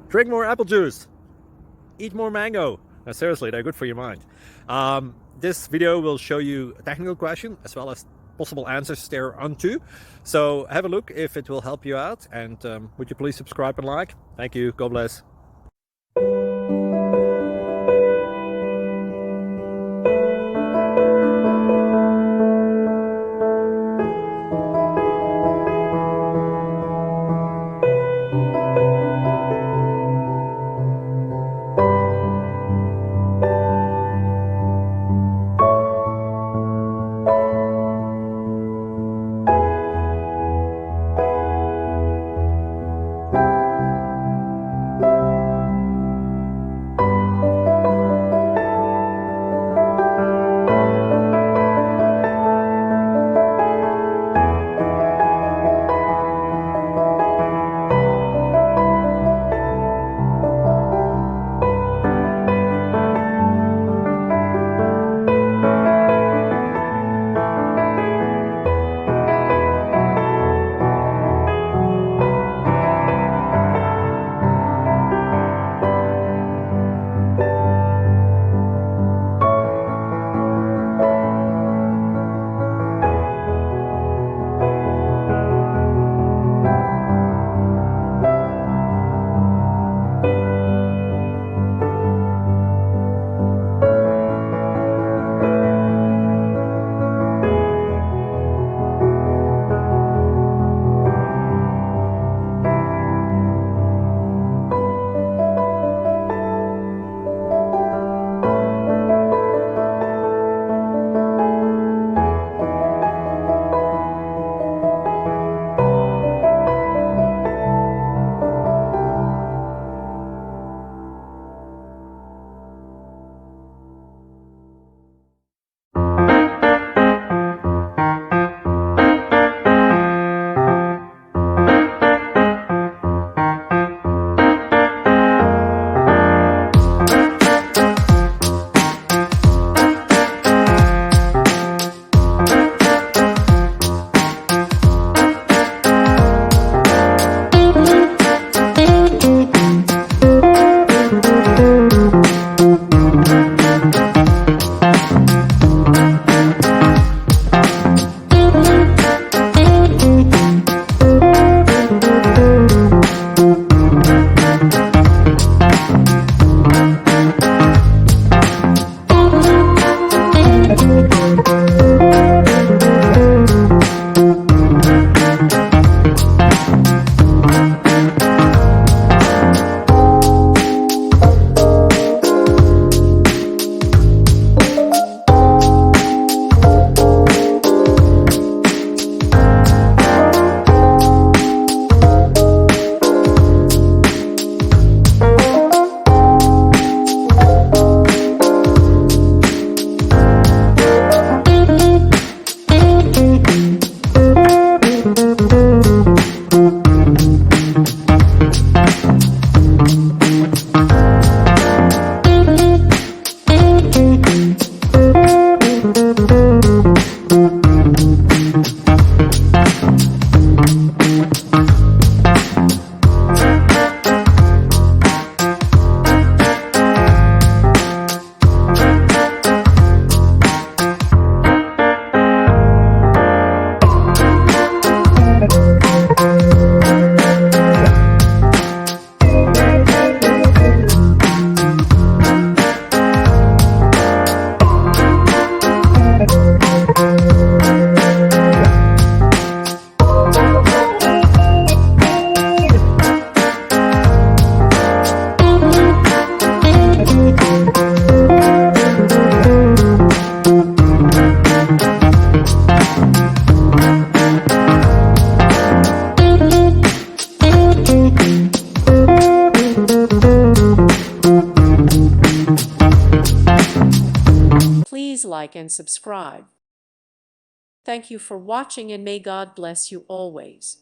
Drink more apple juice. Eat more mango. No, seriously, they're good for your mind. This video will show you a technical question as well as possible answers thereunto. So have a look if it will help you out, and would you please subscribe and like? Thank you. God bless. Please like and subscribe. Thank you for watching, and may God bless you always.